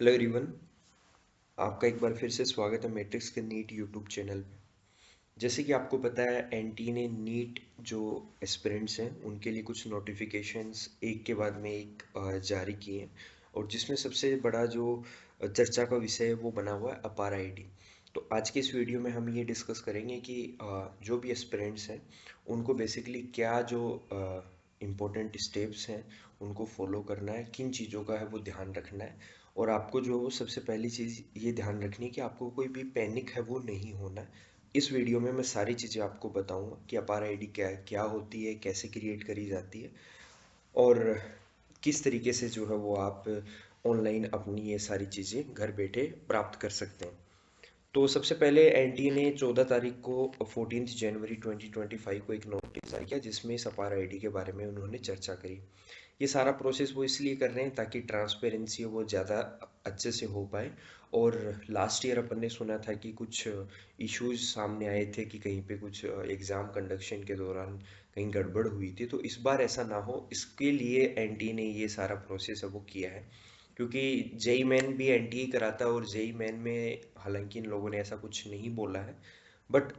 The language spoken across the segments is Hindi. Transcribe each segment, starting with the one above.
Hello everyone. आपका एक बार फिर से स्वागत है मैट्रिक्स के नीट यूट्यूब चैनल पे। जैसे कि आपको पता है एनटीए ने नीट जो एस्पिरेंट्स हैं उनके लिए कुछ नोटिफिकेशंस एक के बाद में एक जारी किए हैं। और जिसमें सबसे बड़ा जो चर्चा का विषय है वो बना हुआ है अपार आईडी। तो आज के इस वीडियो में हम ये डिस्कस करेंगे कि जो भी एस्पिरेंट्स हैं उनको बेसिकली क्या जो इम्पोर्टेंट स्टेप्स हैं उनको फॉलो करना है, किन चीज़ों का है वो ध्यान रखना है। और आपको जो सबसे पहली चीज़ ये ध्यान रखनी है कि आपको कोई भी पैनिक है वो नहीं होना है। इस वीडियो में मैं सारी चीज़ें आपको बताऊंगा कि अपार आईडी क्या है, क्या होती है, कैसे क्रिएट करी जाती है और किस तरीके से जो है वो आप ऑनलाइन अपनी ये सारी चीज़ें घर बैठे प्राप्त कर सकते हैं। तो सबसे पहले एनटीए ने 14 तारीख को 14 जनवरी 2025 को एक नोटिस जारी किया जिसमें इस अपार आईडी के बारे में उन्होंने चर्चा करी। ये सारा प्रोसेस वो इसलिए कर रहे हैं ताकि ट्रांसपेरेंसी वो ज़्यादा अच्छे से हो पाए। और लास्ट ईयर अपन ने सुना था कि कुछ इश्यूज सामने आए थे कि कहीं पे कुछ एग्ज़ाम कंडक्शन के दौरान कहीं गड़बड़ हुई थी। तो इस बार ऐसा ना हो इसके लिए एनटीए ने ये सारा प्रोसेस है वो किया है। क्योंकि जेई मेन भी एनटीए कराता है और जेई मेन में हालांकि इन लोगों ने ऐसा कुछ नहीं बोला है, बट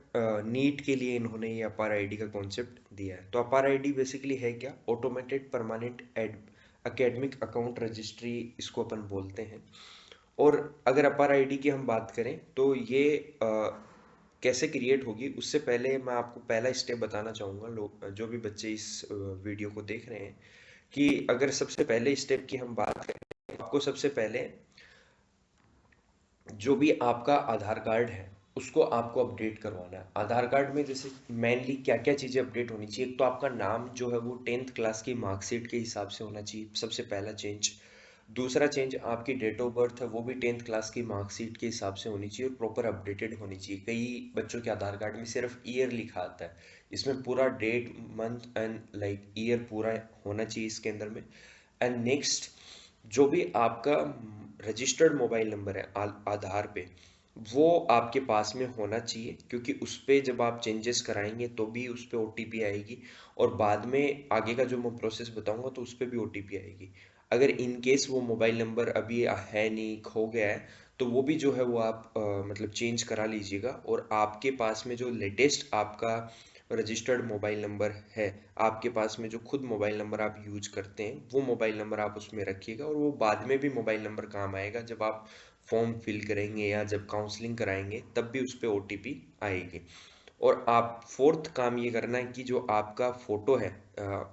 नीट के लिए इन्होंने ये अपार आईडी का कॉन्सेप्ट दिया है। तो अपार आईडी बेसिकली है क्या? Automated permanent academic account registry इसको अपन बोलते हैं। और अगर अपार आईडी की हम बात करें तो ये कैसे क्रिएट होगी उससे पहले मैं आपको पहला स्टेप बताना चाहूँगा, लोग जो भी बच्चे इस वीडियो को देख रहे हैं, कि अगर सबसे पहले स्टेप की हम बात करें आपको सबसे पहले जो भी आपका आधार कार्ड है उसको आपको अपडेट करवाना है। आधार कार्ड में जैसे मेनली क्या क्या चीज़ें अपडेट होनी चाहिए, एक तो आपका नाम जो है वो 10th क्लास की मार्कशीट के हिसाब से होना चाहिए, सबसे पहला चेंज। दूसरा चेंज, आपकी डेट ऑफ बर्थ है वो भी 10th क्लास की मार्कशीट के हिसाब से होनी चाहिए और प्रॉपर अपडेटेड होनी चाहिए। कई बच्चों के आधार कार्ड में सिर्फ ईयर लिखा आता है, इसमें पूरा date month and like year पूरा होना चाहिए इसके अंदर में। एंड नेक्स्ट, जो भी आपका रजिस्टर्ड मोबाइल नंबर है आधार पे वो आपके पास में होना चाहिए, क्योंकि उस पे जब आप चेंजेस कराएंगे तो भी उस पे ओटीपी आएगी और बाद में आगे का जो मैं प्रोसेस बताऊंगा तो उस पे भी ओटीपी आएगी। अगर इन केस वो मोबाइल नंबर अभी है नहीं, खो गया है, तो वो भी जो है वो आप मतलब चेंज करा लीजिएगा। और आपके पास में जो लेटेस्ट आपका रजिस्टर्ड मोबाइल नंबर है, आपके पास में जो खुद मोबाइल नंबर आप यूज करते हैं वो मोबाइल नंबर आप उसमें रखिएगा। और वो बाद में भी मोबाइल नंबर काम आएगा, जब आप फॉर्म फिल करेंगे या जब काउंसलिंग कराएंगे तब भी उस पर ओटीपी आएगी। और आप फोर्थ काम ये करना है कि जो आपका फोटो है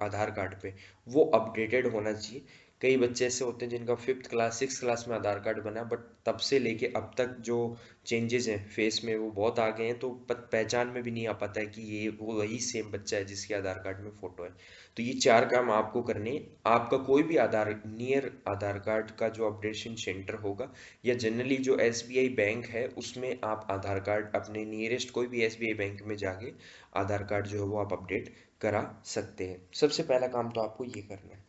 आधार कार्ड पे वो अपडेटेड होना चाहिए। कई बच्चे ऐसे होते हैं जिनका 5th क्लास 6th क्लास में आधार कार्ड बना, बट तब से लेके अब तक जो चेंजेस हैं फेस में वो बहुत आ गए हैं, तो पहचान में भी नहीं आ पाता है कि ये वो वही सेम बच्चा है जिसके आधार कार्ड में फोटो है। तो ये चार काम आपको करने हैं। आपका कोई भी आधार नियर आधार कार्ड का जो अपडेशन सेंटर होगा या जनरली जो एसबीआई बैंक है उसमें आप आधार कार्ड अपने नियरेस्ट कोई भी एसबीआई बैंक में जाके आधार कार्ड जो है वो आप अपडेट करा सकते हैं। सबसे पहला काम तो आपको ये करना है।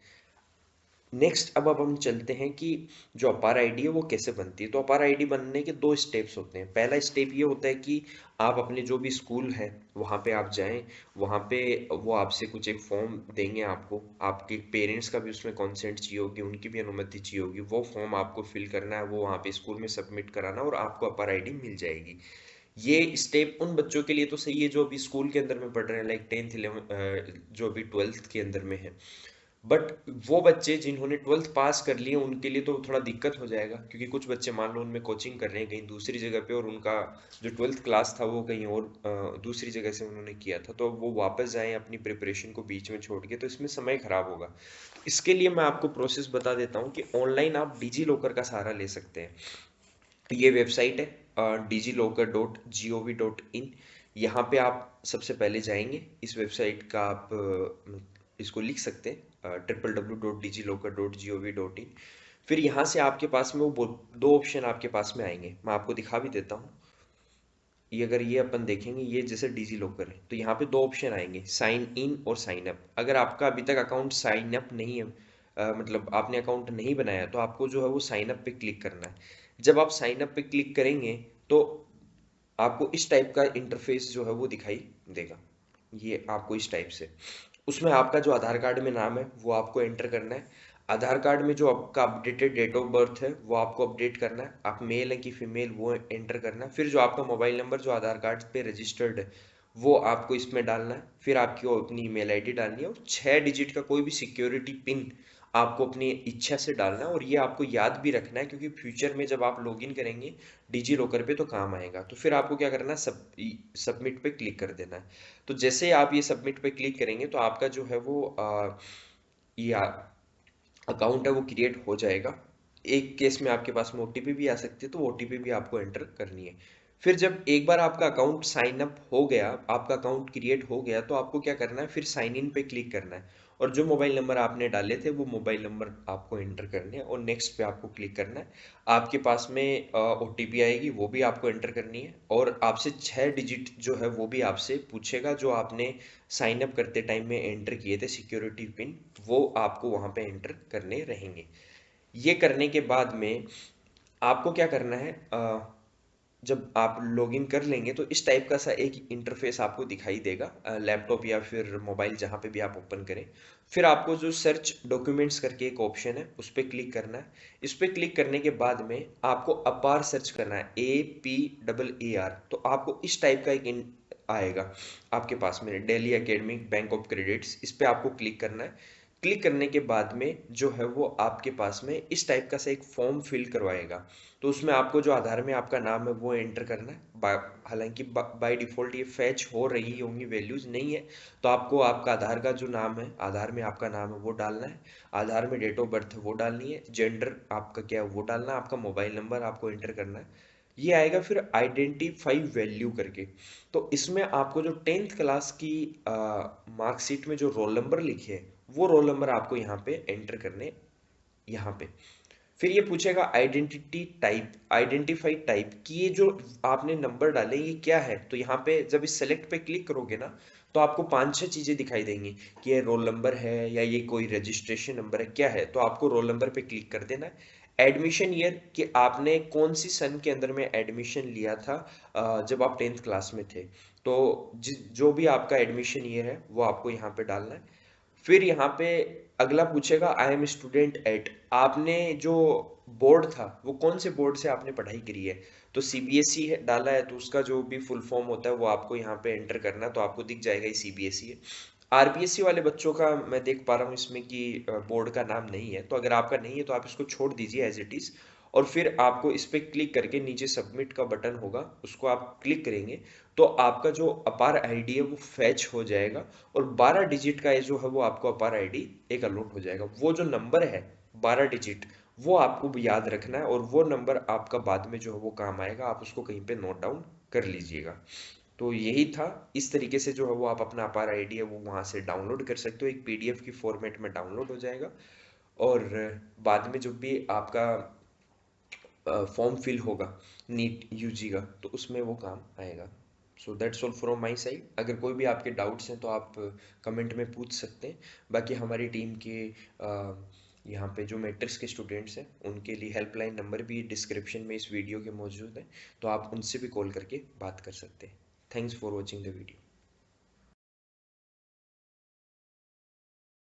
नेक्स्ट, अब हम चलते हैं कि जो अपार आईडी है वो कैसे बनती है। तो अपार आईडी बनने के दो स्टेप्स होते हैं। पहला स्टेप ये होता है कि आप अपने जो भी स्कूल है वहाँ पे आप जाएं, वहाँ पे वो आपसे कुछ एक फॉर्म देंगे आपको, आपके पेरेंट्स का भी उसमें कंसेंट चाहिए होगी, उनकी भी अनुमति चाहिए होगी। वो फॉर्म आपको फिल करना है, वो वहाँ पे स्कूल में सबमिट कराना और आपको अपार आईडी मिल जाएगी। ये स्टेप उन बच्चों के लिए तो सही है जो अभी स्कूल के अंदर में पढ़ रहे हैं, लाइक 10th 11 जो अभी 12th के अंदर में है। बट वो बच्चे जिन्होंने 12th पास कर लिए उनके लिए तो थोड़ा दिक्कत हो जाएगा, क्योंकि कुछ बच्चे मान लो उनमें कोचिंग कर रहे हैं कहीं दूसरी जगह पे और उनका जो 12th क्लास था वो कहीं और दूसरी जगह से उन्होंने किया था, तो वो वापस जाएं अपनी प्रिपरेशन को बीच में छोड़ के, तो इसमें समय खराब होगा। इसके लिए मैं आपको प्रोसेस बता देता हूँ कि ऑनलाइन आप डिजी लॉकर का सहारा ले सकते हैं। ये वेबसाइट है digilokar.gov.in। यहाँ पे आप सबसे पहले जाएंगे, इस वेबसाइट का आप इसको लिख सकते हैं www.digilokar.gov.in। फिर यहाँ से आपके पास में वो दो ऑप्शन आपके पास में आएंगे, मैं आपको दिखा भी देता हूँ। ये अगर ये अपन देखेंगे, ये जैसे डिजी लॉकर है तो यहाँ पे दो ऑप्शन आएंगे, साइन इन और साइन अप। अगर आपका अभी तक अकाउंट साइन अप नहीं है, मतलब आपने अकाउंट नहीं बनाया, तो आपको जो है वो साइन अप पे क्लिक करना है। जब आप साइन अप पे क्लिक करेंगे तो आपको इस टाइप का इंटरफेस जो है वो दिखाई देगा। ये आपको इस टाइप से, उसमें आपका जो आधार कार्ड में नाम है वो आपको एंटर करना है। आधार कार्ड में जो आपका अपडेटेड डेट ऑफ बर्थ है वो आपको अपडेट करना है, आप मेल है कि फीमेल वो एंटर करना है। फिर जो आपका मोबाइल नंबर जो आधार कार्ड पे रजिस्टर्ड है वो आपको इसमें डालना है। फिर आपकी अपनी ईमेल आईडी डालनी है और 6 डिजिट का कोई भी सिक्योरिटी पिन आपको अपनी इच्छा से डालना है। और ये आपको याद भी रखना है क्योंकि फ्यूचर में जब आप लॉगिन करेंगे डिजी लॉकर पे तो काम आएगा। तो फिर आपको क्या करना है, सबमिट पे क्लिक कर देना है। तो जैसे ही आप ये सबमिट पे क्लिक करेंगे तो आपका जो है वो ये अकाउंट है वो क्रिएट हो जाएगा। एक केस में आपके पास में ओटीपी भी आ सकती है, तो ओटीपी भी आपको एंटर करनी है। फिर जब एक बार आपका अकाउंट साइन अप हो गया, आपका अकाउंट क्रिएट हो गया, तो आपको क्या करना है, फिर साइन इन पे क्लिक करना है और जो मोबाइल नंबर आपने डाले थे वो मोबाइल नंबर आपको एंटर करने हैं और नेक्स्ट पे आपको क्लिक करना है। आपके पास में ओटीपी आएगी, वो भी आपको एंटर करनी है और आपसे 6 डिजिट जो है वो भी आपसे पूछेगा, जो आपने साइन अप करते टाइम में एंटर किए थे सिक्योरिटी पिन, वो आपको वहां पे एंटर करने रहेंगे। ये करने के बाद में आपको क्या करना है, जब आप लॉगिन कर लेंगे तो इस टाइप का सा एक इंटरफेस आपको दिखाई देगा, लैपटॉप या फिर मोबाइल जहाँ पे भी आप ओपन करें। फिर आपको जो सर्च डॉक्यूमेंट्स करके एक ऑप्शन है उस पर क्लिक करना है। इस पर क्लिक करने के बाद में आपको अपार सर्च करना है, APAAR। तो आपको इस टाइप का एक आएगा आपके पास में, Delhi academic bank of credits, इस पे आपको क्लिक करना है। क्लिक करने के बाद में जो है वो आपके पास में इस टाइप का सा एक फॉर्म फिल करवाएगा। तो उसमें आपको जो आधार में आपका नाम है वो एंटर करना है। हालांकि बाय डिफॉल्ट ये फैच हो रही होंगी वैल्यूज, नहीं है तो आपको आपका आधार का जो नाम है, आधार में आपका नाम है वो डालना है, आधार में डेट ऑफ बर्थ है वो डालनी है, जेंडर आपका क्या है वो डालना है, आपका मोबाइल नंबर आपको एंटर करना है। ये आएगा फिर आइडेंटिफाई वैल्यू करके। तो इसमें आपको जो 10th क्लास की मार्कशीट में जो रोल नंबर लिखे है वो रोल नंबर आपको यहाँ पे एंटर करने, यहाँ पे। फिर ये पूछेगा आइडेंटिटी टाइप, आइडेंटिफाई टाइप, कि ये जो आपने नंबर डाले ये क्या है। तो यहाँ पे जब इस सेलेक्ट पे क्लिक करोगे ना तो आपको 5-6 चीजें दिखाई देंगी कि ये रोल नंबर है या ये कोई रजिस्ट्रेशन नंबर है, क्या है। तो आपको रोल नंबर पे क्लिक कर देना है। एडमिशन ईयर, कि आपने कौन सी सन के अंदर में एडमिशन लिया था जब आप 10th क्लास में थे। तो जो भी आपका एडमिशन ईयर है वो आपको यहाँ पे डालना है। फिर यहाँ पे अगला पूछेगा आई एम स्टूडेंट एट, आपने जो बोर्ड था वो कौन से बोर्ड से आपने पढ़ाई करी है। तो सीबीएसई है डाला है तो उसका जो भी फुल फॉर्म होता है वो आपको यहाँ पे एंटर करना है, तो आपको दिख जाएगा ये सीबीएसई है। आरबीएसई वाले बच्चों का मैं देख पा रहा हूँ इसमें कि बोर्ड का नाम नहीं है, तो अगर आपका नहीं है तो आप इसको छोड़ दीजिए एज इट इज। और फिर आपको इस पे क्लिक करके नीचे सबमिट का बटन होगा उसको आप क्लिक करेंगे तो आपका जो अपार आईडी है वो फैच हो जाएगा और 12 डिजिट का ये जो है वो आपको अपार आईडी एक अलॉट हो जाएगा। वो जो नंबर है 12 डिजिट वो आपको याद रखना है और वो नंबर आपका बाद में जो है वो काम आएगा, आप उसको कहीं पे नोट डाउन कर लीजिएगा। तो यही था, इस तरीके से जो है वो आप अपना अपार आईडी है वो वहाँ से डाउनलोड कर सकते हो, एक पीडीएफ की फॉर्मेट में डाउनलोड हो जाएगा। और बाद में जब भी आपका फॉर्म फिल होगा नीट यूजी का तो उसमें वो काम आएगा। So that's all from my side. अगर कोई भी आपके डाउट्स हैं तो आप कमेंट में पूछ सकते हैं। बाकी हमारी टीम के यहाँ पे जो मैट्रिक्स के स्टूडेंट्स हैं उनके लिए हेल्पलाइन नंबर भी डिस्क्रिप्शन में इस वीडियो के मौजूद है, तो आप उनसे भी कॉल करके बात कर सकते हैं। Thanks for watching the video.